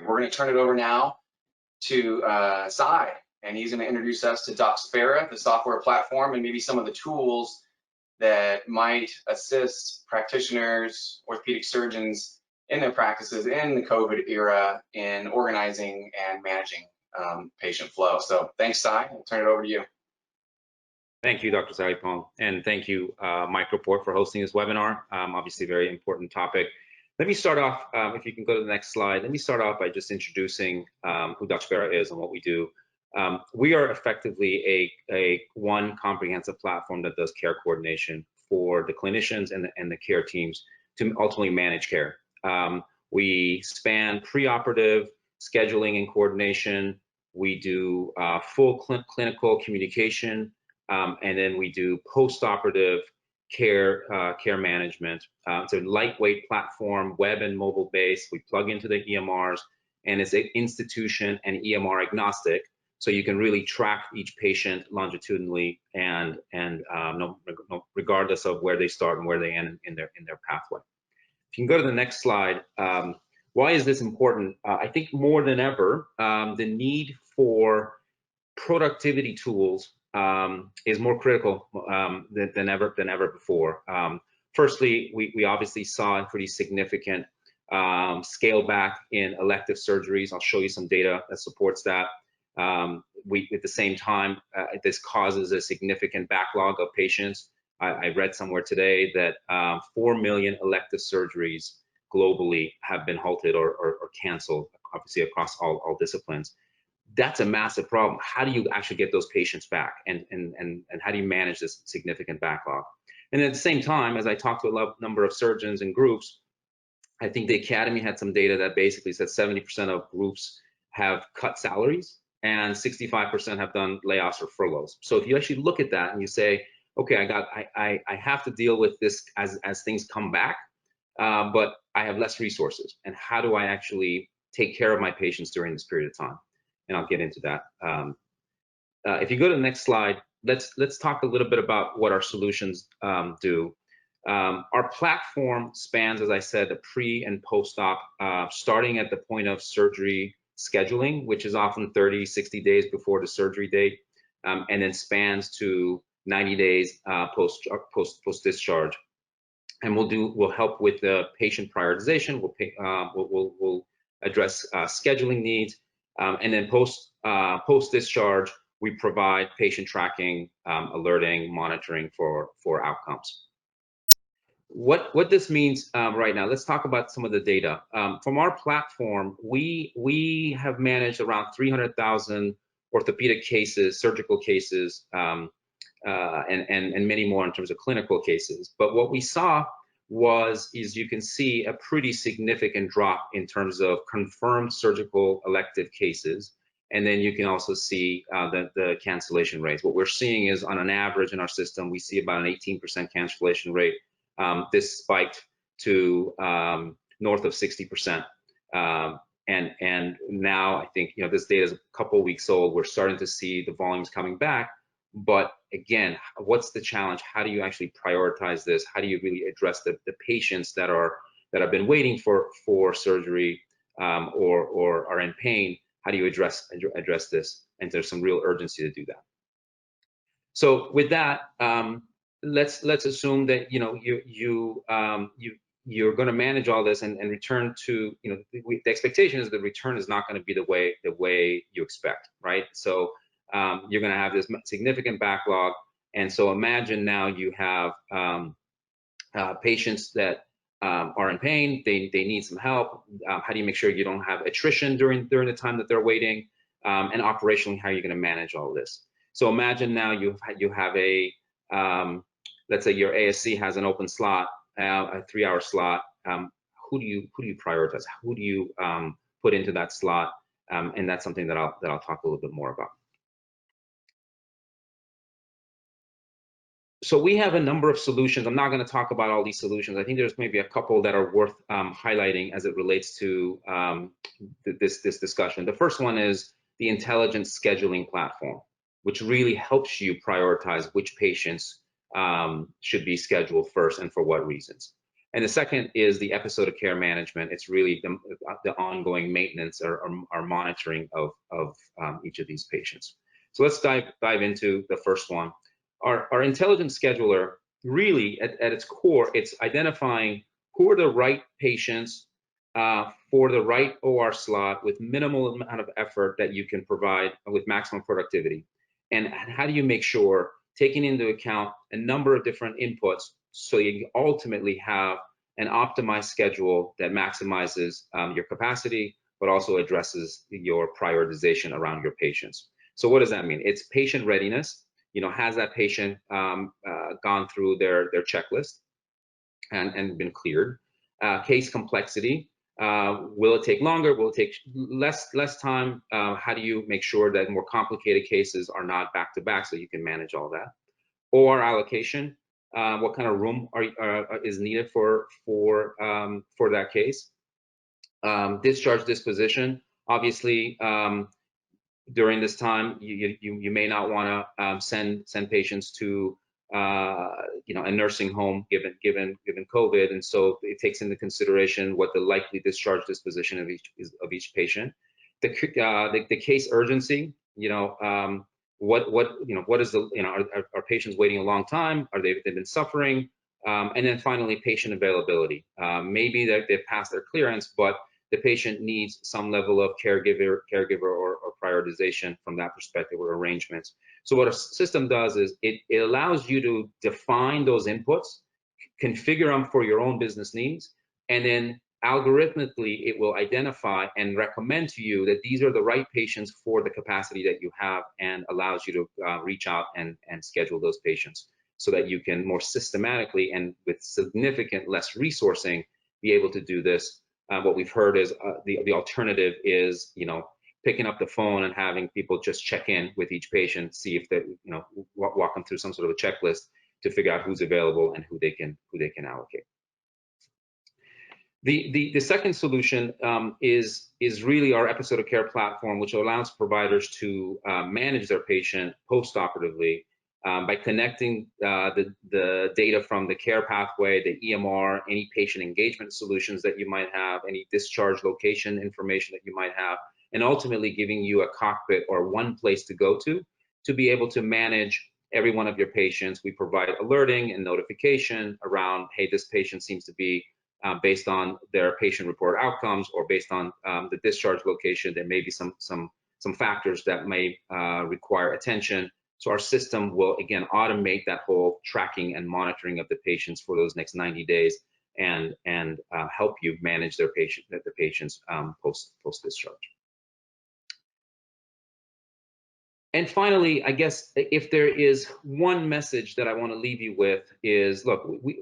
we're going to turn it over now to Sai, and he's going to introduce us to DocSpera, the software platform, and maybe some of the tools that might assist practitioners, orthopedic surgeons in their practices in the COVID era in organizing and managing patient flow. So thanks, Sai. I'll turn it over to you. Thank you, Dr. Salypongse, and thank you, Microport, for hosting this webinar. Obviously, a very important topic. Let me start off, if you can go to the next slide, let me start off by just introducing who DocSpera is and what we do. We are effectively a one comprehensive platform that does care coordination for the clinicians and the care teams to ultimately manage care. We span preoperative scheduling and coordination. We do full clinical communication, and then we do post-operative care management. It's a lightweight platform, web and mobile based. We plug into the EMRs, and it's an institution and EMR agnostic, so you can really track each patient longitudinally and regardless of where they start and where they end in their pathway. If you can go to the next slide, why is this important? I think more than ever, the need for productivity tools is more critical than ever before. Firstly, we obviously saw a pretty significant scale back in elective surgeries. I'll show you some data that supports that. At the same time, this causes a significant backlog of patients. I read somewhere today that 4 million elective surgeries globally have been halted or canceled, obviously across all disciplines. That's a massive problem. How do you actually get those patients back, and how do you manage this significant backlog? And at the same time, as I talked to a number of surgeons and groups, I think the Academy had some data that basically said 70% of groups have cut salaries and 65% have done layoffs or furloughs. So if you actually look at that and you say, okay, I have to deal with this as things come back, but I have less resources, and how do I actually take care of my patients during this period of time? And I'll get into that. If you go to the next slide, let's talk a little bit about what our solutions do. Our platform spans, as I said, the pre and post-op, starting at the point of surgery scheduling, which is often 30, 60 days before the surgery date, and then spans to 90 days post-discharge. And we'll help with the patient prioritization. We'll address scheduling needs. And then post-discharge, we provide patient tracking, alerting, monitoring for outcomes. What this means right now, let's talk about some of the data. From our platform, we have managed around 300,000 orthopedic cases, surgical cases, and many more in terms of clinical cases. But what we saw is you can see a pretty significant drop in terms of confirmed surgical elective cases, and then you can also see the cancellation rates. What we're seeing is, on an average in our system, we see about an 18% cancellation rate. This spiked to north of 60%, and now I think this data is a couple weeks old. We're starting to see the volumes coming back. But again, what's the challenge? How do you actually prioritize this? How do you really address the patients that have been waiting for surgery or are in pain? How do you address this? And there's some real urgency to do that. So with that, let's assume that you're going to manage all this and return to the expectation is the return is not going to be the way you expect, right? So you're going to have this significant backlog, and so imagine now you have patients that are in pain. They need some help. How do you make sure you don't have attrition during the time that they're waiting? And operationally, how are you going to manage all this? So imagine now you have a let's say your ASC has an open slot, a 3-hour slot. Who do you prioritize? Who do you put into that slot? And that's something that I'll talk a little bit more about. So we have a number of solutions. I'm not going to talk about all these solutions. I think there's maybe a couple that are worth highlighting as it relates to this discussion. The first one is the intelligent scheduling platform, which really helps you prioritize which patients should be scheduled first and for what reasons. And the second is the episode of care management. It's really the ongoing maintenance or monitoring of each of these patients. So let's dive into the first one. Our intelligent scheduler, really at its core, it's identifying who are the right patients for the right OR slot with minimal amount of effort that you can provide with maximum productivity. And how do you make sure, taking into account a number of different inputs, so you ultimately have an optimized schedule that maximizes your capacity, but also addresses your prioritization around your patients. So what does that mean? It's patient readiness. You know, has that patient gone through their checklist and been cleared? Case complexity. Will it take longer? Will it take less time? How do you make sure that more complicated cases are not back to back so you can manage all that? OR allocation. What kind of room is needed for that case? Discharge disposition. Obviously, during this time, you may not want to send patients to a nursing home given COVID, and so it takes into consideration what the likely discharge disposition of each patient. The case urgency. What is are patients waiting a long time? They've been suffering? And then finally, patient availability. Maybe they've passed their clearance, but the patient needs some level of caregiver or prioritization from that perspective, or arrangements. So what a system does is it allows you to define those inputs, configure them for your own business needs, and then algorithmically it will identify and recommend to you that these are the right patients for the capacity that you have, and allows you to reach out and schedule those patients so that you can more systematically and with significant less resourcing be able to do this. What we've heard is the alternative is, picking up the phone and having people just check in with each patient, see if they, walk them through some sort of a checklist to figure out who's available and who they can allocate. The second solution is really our episode of care platform, which allows providers to manage their patient post-operatively by connecting the data from the care pathway, the EMR, any patient engagement solutions that you might have, any discharge location information that you might have, and ultimately giving you a cockpit or one place to go to be able to manage every one of your patients. We provide alerting and notification around, hey, this patient seems to be based on their patient report outcomes, or based on the discharge location, there may be some factors that may require attention. So our system will, again, automate that whole tracking and monitoring of the patients for those next 90 days and help you manage the patients post discharge. And finally, I guess if there is one message that I want to leave you with is, look,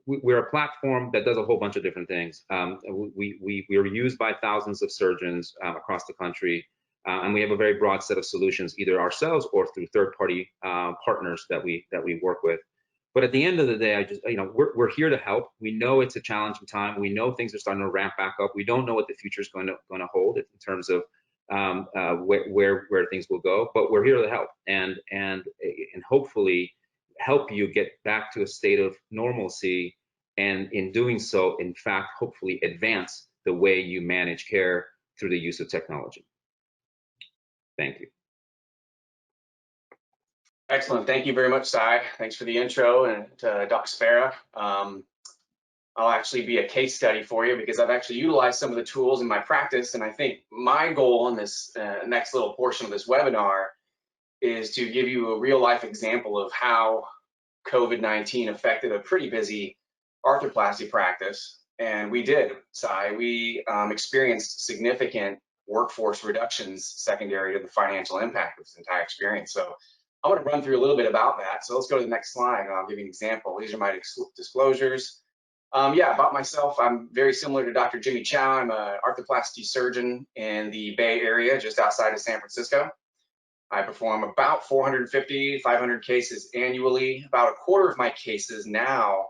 we're a platform that does a whole bunch of different things. We are used by thousands of surgeons across the country, and we have a very broad set of solutions, either ourselves or through third-party partners that we work with. But at the end of the day, we're here to help. We know it's a challenging time. We know things are starting to ramp back up. We don't know what the future is going to hold in terms of where things will go, but we're here to help and hopefully help you get back to a state of normalcy, and in doing so, in fact, hopefully advance the way you manage care through the use of technology. Thank you. Excellent. Thank you very much, Sai. Thanks for the intro and DocSpera. I'll actually be a case study for you, because I've actually utilized some of the tools in my practice. And I think my goal in this next little portion of this webinar is to give you a real life example of how COVID-19 affected a pretty busy arthroplasty practice. And we did, Sai. We experienced significant workforce reductions secondary to the financial impact of this entire experience. So I want to run through a little bit about that. So let's go to the next slide, and I'll give you an example. These are my disclosures. About myself, I'm very similar to Dr. Jimmy Chow. I'm an arthroplasty surgeon in the Bay Area, just outside of San Francisco. I perform about 450, 500 cases annually. About a quarter of my cases now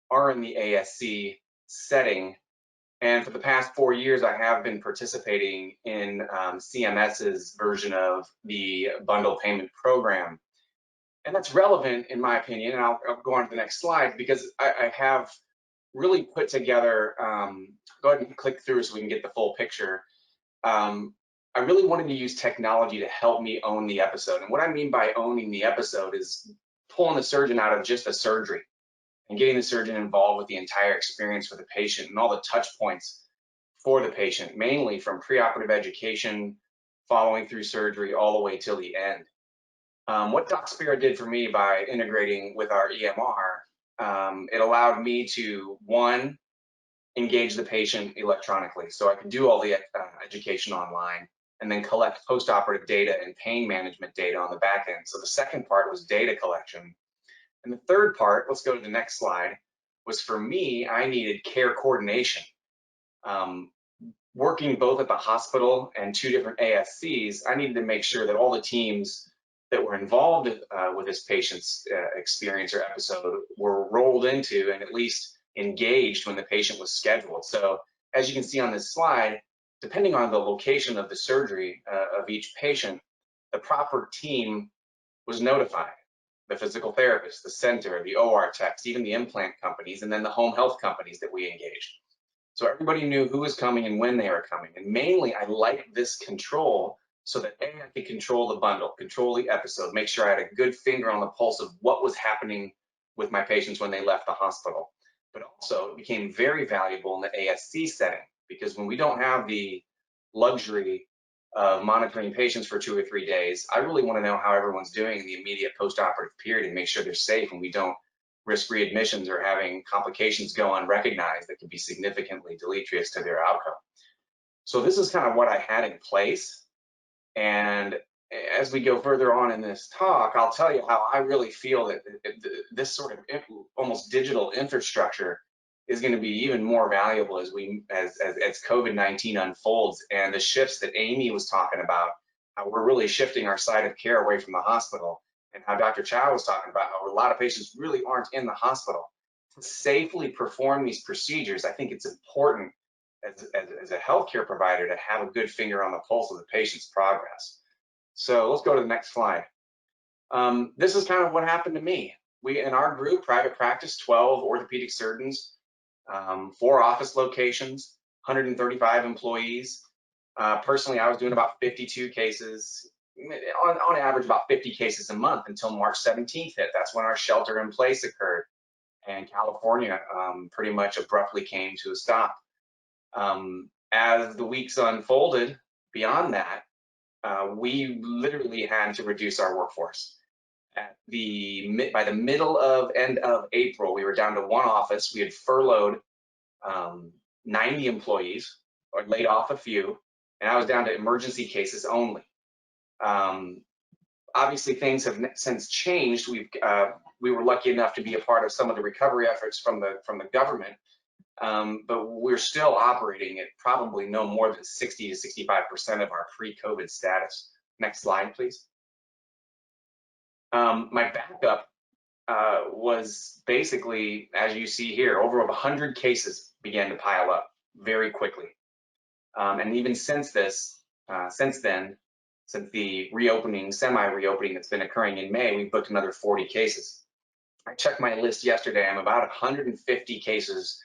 are in the ASC setting. And for the past 4 years, I have been participating in CMS's version of the bundle payment program. And that's relevant, in my opinion, and I'll go on to the next slide, because I have really put together, go ahead and click through so we can get the full picture. I really wanted to use technology to help me own the episode. And what I mean by owning the episode is pulling the surgeon out of just a surgery and getting the surgeon involved with the entire experience for the patient and all the touch points for the patient, mainly from preoperative education, following through surgery, all the way till the end. What DocSpera did for me by integrating with our EMR, it allowed me to, one, engage the patient electronically. So I could do all the education online and then collect post-operative data and pain management data on the back end. So the second part was data collection. And the third part, let's go to the next slide, was for me, I needed care coordination. Working both at the hospital and 2 different ASCs, I needed to make sure that all the teams that were involved with this patient's experience or episode were rolled into and at least engaged when the patient was scheduled. So as you can see on this slide, depending on the location of the surgery of each patient, the proper team was notified. The physical therapist, the center, the OR techs, even the implant companies, and then the home health companies that we engaged. So everybody knew who was coming and when they were coming. And mainly, I liked this control so that I could control the bundle, control the episode, make sure I had a good finger on the pulse of what was happening with my patients when they left the hospital. But also, it became very valuable in the ASC setting, because when we don't have the luxury of monitoring patients for 2 or 3 days, I really want to know how everyone's doing in the immediate post-operative period and make sure they're safe and we don't risk readmissions or having complications go unrecognized that could be significantly deleterious to their outcome. So this is kind of what I had in place. And as we go further on in this talk, I'll tell you how I really feel that this sort of almost digital infrastructure is going to be even more valuable as COVID-19 unfolds, and the shifts that Amy was talking about, how we're really shifting our side of care away from the hospital, and how Dr. Chow was talking about how a lot of patients really aren't in the hospital. To safely perform these procedures, I think it's important as a healthcare provider to have a good finger on the pulse of the patient's progress. So let's go to the next slide. This is kind of what happened to me. We, in our group, private practice, 12 orthopedic surgeons, 4 office locations, 135 employees. Personally, I was doing about 52 cases, on average about 50 cases a month until March 17th hit. That's when our shelter in place occurred, and California pretty much abruptly came to a stop. As the weeks unfolded beyond that, we literally had to reduce our workforce. By the end of April, we were down to 1 office. We had furloughed 90 employees, or laid off a few, and I was down to emergency cases only. Obviously, things have since changed. We were lucky enough to be a part of some of the recovery efforts from the government, but we're still operating at probably no more than 60 to 65% of our pre-COVID status. Next slide, please. My backup was basically, as you see here, over 100 cases began to pile up very quickly. And even since then, since the reopening, semi-reopening that's been occurring in May, we've booked another 40 cases. I checked my list yesterday. I'm about 150 cases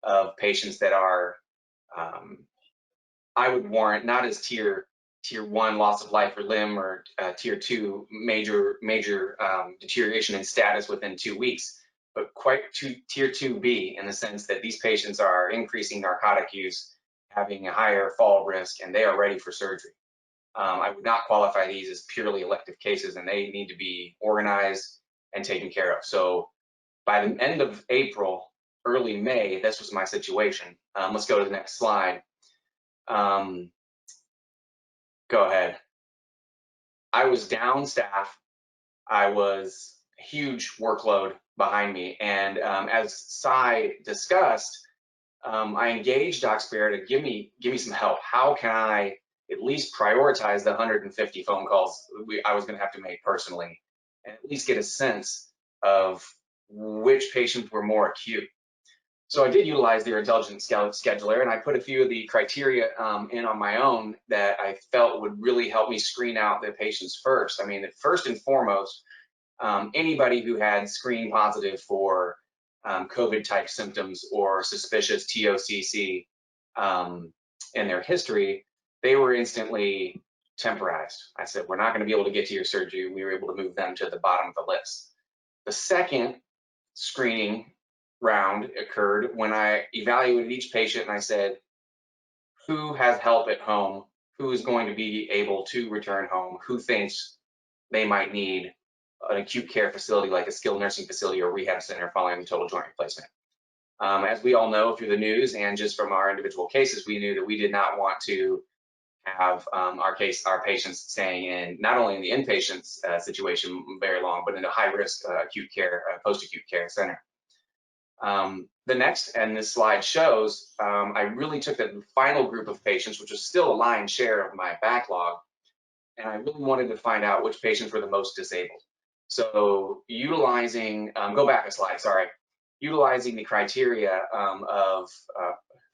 of patients that are, I would warrant not as tier 1 loss of life or limb, or tier 2 major deterioration in status within 2 weeks, but quite tier 2B, in the sense that these patients are increasing narcotic use, having a higher fall risk, and they are ready for surgery. I would not qualify these as purely elective cases, and they need to be organized and taken care of. So by the end of April, early May, this was my situation. Let's go to the next slide. Go ahead. I was down staff. I was a huge workload behind me. And as Sai discussed, I engaged DocSpera to give me some help. How can I at least prioritize the 150 phone calls I was going to have to make personally, and at least get a sense of which patients were more acute? So I did utilize their intelligent scheduler, and I put a few of the criteria in on my own that I felt would really help me screen out the patients first. I mean, first and foremost, anybody who had screen positive for COVID type symptoms or suspicious TOCC in their history, they were instantly temporized. I said, we're not going to be able to get to your surgery. We were able to move them to the bottom of the list. The second screening round occurred when I evaluated each patient and I said, who has help at home? Who is going to be able to return home? Who thinks they might need an acute care facility like a skilled nursing facility or rehab center following a total joint replacement? As we all know through the news and just from our individual cases, we knew that we did not want to have our patients staying in not only in the inpatient situation very long, but in a high risk acute care, post-acute care center. The next, and this slide shows, I really took the final group of patients, which was still a lion's share of my backlog, and I really wanted to find out which patients were the most disabled. So utilizing, go back a slide, sorry. Utilizing the criteria of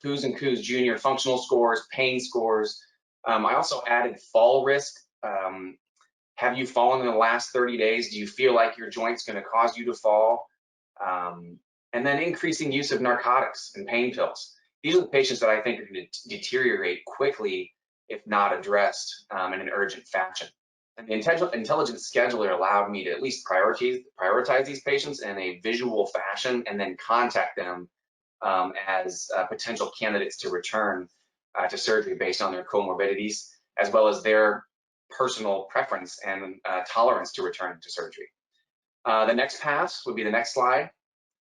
Who's and Coos Junior functional scores, pain scores. I also added fall risk. Have you fallen in the last 30 days? Do you feel like your joint's going to cause you to fall? And then increasing use of narcotics and pain pills. These are the patients that I think are going to deteriorate quickly if not addressed in an urgent fashion. And the intelligent scheduler allowed me to at least prioritize these patients in a visual fashion and then contact them as potential candidates to return to surgery based on their comorbidities, as well as their personal preference and tolerance to return to surgery. The next pass would be the next slide.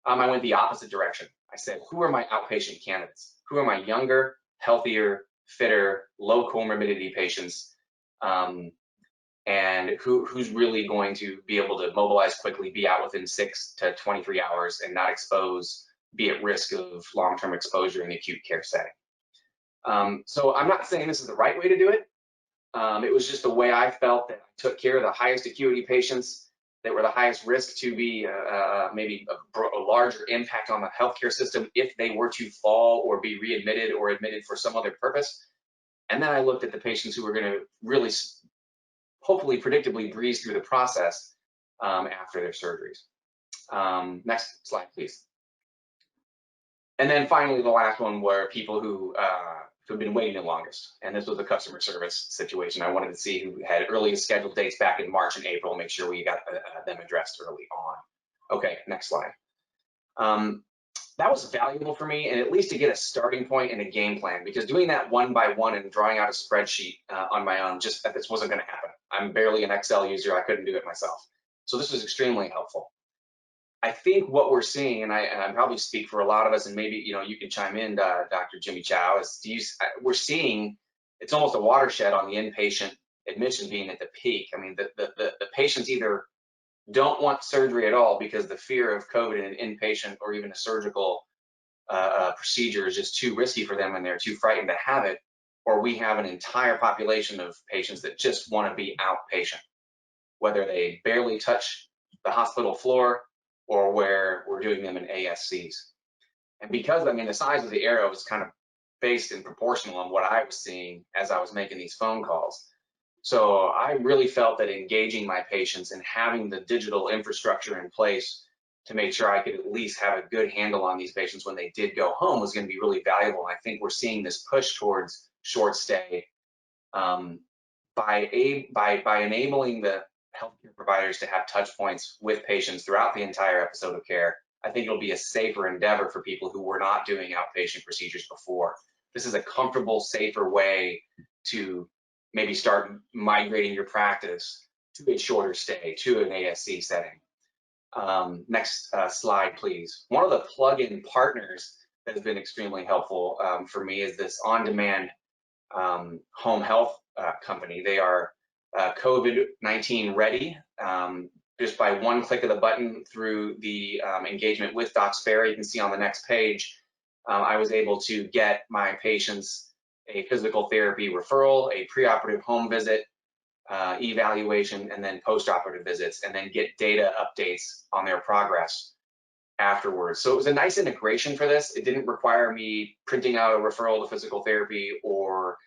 I went the opposite direction. I said, who are my outpatient candidates? Who are my younger, healthier, fitter, low comorbidity patients? And who's really going to be able to mobilize quickly, be out within 6 to 23 hours and not be at risk of long-term exposure in the acute care setting. So I'm not saying this is the right way to do it. It was just the way I felt that I took care of the highest acuity patients that were the highest risk to be maybe a larger impact on the healthcare system if they were to fall or be readmitted or admitted for some other purpose. And then I looked at the patients who were going to really, hopefully predictably breeze through the process after their surgeries. Next slide, please. And then finally, the last one were people who have been waiting the longest. And this was a customer service situation. I wanted to see who had earliest scheduled dates back in March and April, make sure we got them addressed early on. Okay, next slide. That was valuable for me, and at least to get a starting point and a game plan, because doing that one by one and drawing out a spreadsheet on my own, this wasn't going to happen. I'm barely an Excel user. I couldn't do it myself. So this was extremely helpful. I think what we're seeing, and I probably speak for a lot of us, and maybe you can chime in, Dr. Jimmy Chow, is we're seeing it's almost a watershed on the inpatient admission being at the peak. I mean, the patients either don't want surgery at all because the fear of COVID in an inpatient or even a surgical procedure is just too risky for them and they're too frightened to have it, or we have an entire population of patients that just want to be outpatient, whether they barely touch the hospital floor or where we're doing them in ASCs. And because, I mean, the size of the arrow is kind of based and proportional on what I was seeing as I was making these phone calls. So I really felt that engaging my patients and having the digital infrastructure in place to make sure I could at least have a good handle on these patients when they did go home was going to be really valuable. And I think we're seeing this push towards short stay by enabling the healthcare providers to have touch points with patients throughout the entire episode of care. I think it'll be a safer endeavor for people who were not doing outpatient procedures before. This is a comfortable, safer way to maybe start migrating your practice to a shorter stay, to an ASC setting. Next slide, please. One of the plug-in partners that has been extremely helpful for me is this on-demand home health company. They are COVID-19 ready. Just by one click of the button through the engagement with DocSpera, you can see on the next page, I was able to get my patients a physical therapy referral, a preoperative home visit, evaluation, and then postoperative visits, and then get data updates on their progress afterwards. So it was a nice integration for this. It didn't require me printing out a referral to physical therapy or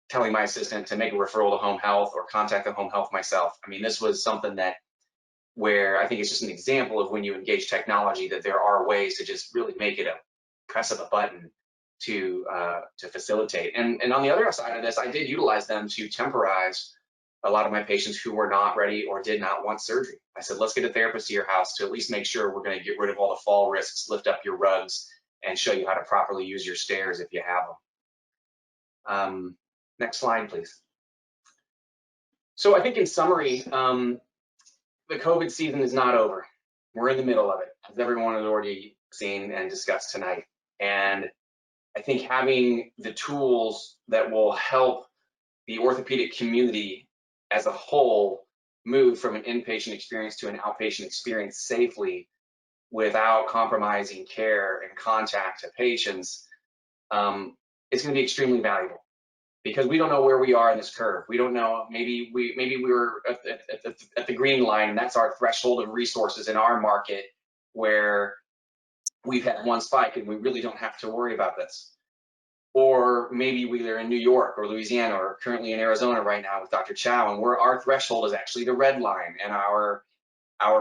telling my assistant to make a referral to home health or contact the home health myself. I mean, this was something that where I think it's just an example of when you engage technology that there are ways to just really make it a press of a button to facilitate. And on the other side of this, I did utilize them to temporize a lot of my patients who were not ready or did not want surgery. I said, let's get a therapist to your house to at least make sure we're going to get rid of all the fall risks, lift up your rugs, and show you how to properly use your stairs if you have them. Next slide, please. So I think in summary, the COVID season is not over. We're in the middle of it, as everyone has already seen and discussed tonight. And I think having the tools that will help the orthopedic community as a whole move from an inpatient experience to an outpatient experience safely without compromising care and contact to patients, it's going to be extremely valuable, because we don't know where we are in this curve. We don't know, maybe we're at the green line, and that's our threshold of resources in our market, where we've had one spike and we really don't have to worry about this. Or maybe we are in New York or Louisiana or currently in Arizona right now with Dr. Chow, and where our threshold is actually the red line, and our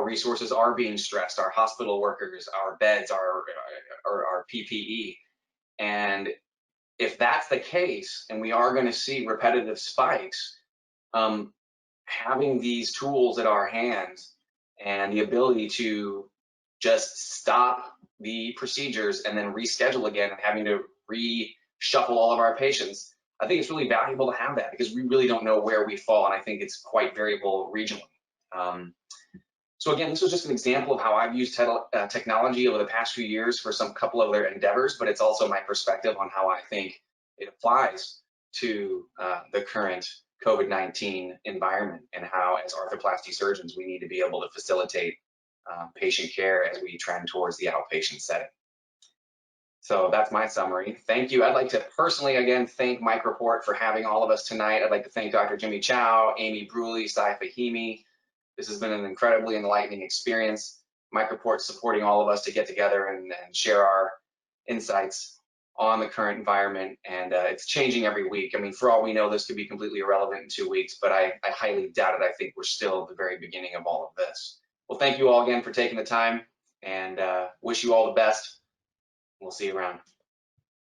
resources are being stressed, our hospital workers, our beds, our PPE. And if that's the case, and we are going to see repetitive spikes, having these tools at our hands and the ability to just stop the procedures and then reschedule again, and having to reshuffle all of our patients, I think it's really valuable to have that, because we really don't know where we fall, and I think it's quite variable regionally. So again, this was just an example of how I've used technology over the past few years for some couple of other endeavors, but it's also my perspective on how I think it applies to the current COVID-19 environment, and how, as arthroplasty surgeons, we need to be able to facilitate patient care as we trend towards the outpatient setting. So that's my summary. Thank you. I'd like to personally, again, thank Microport for having all of us tonight. I'd like to thank Dr. Jimmy Chow, Amy Bruley, Fahimi. This has been an incredibly enlightening experience. Microport supporting all of us to get together and share our insights on the current environment, and it's changing every week. I mean, for all we know, this could be completely irrelevant in 2 weeks, but I highly doubt it. I think we're still at the very beginning of all of this. Well, thank you all again for taking the time, and wish you all the best. We'll see you around.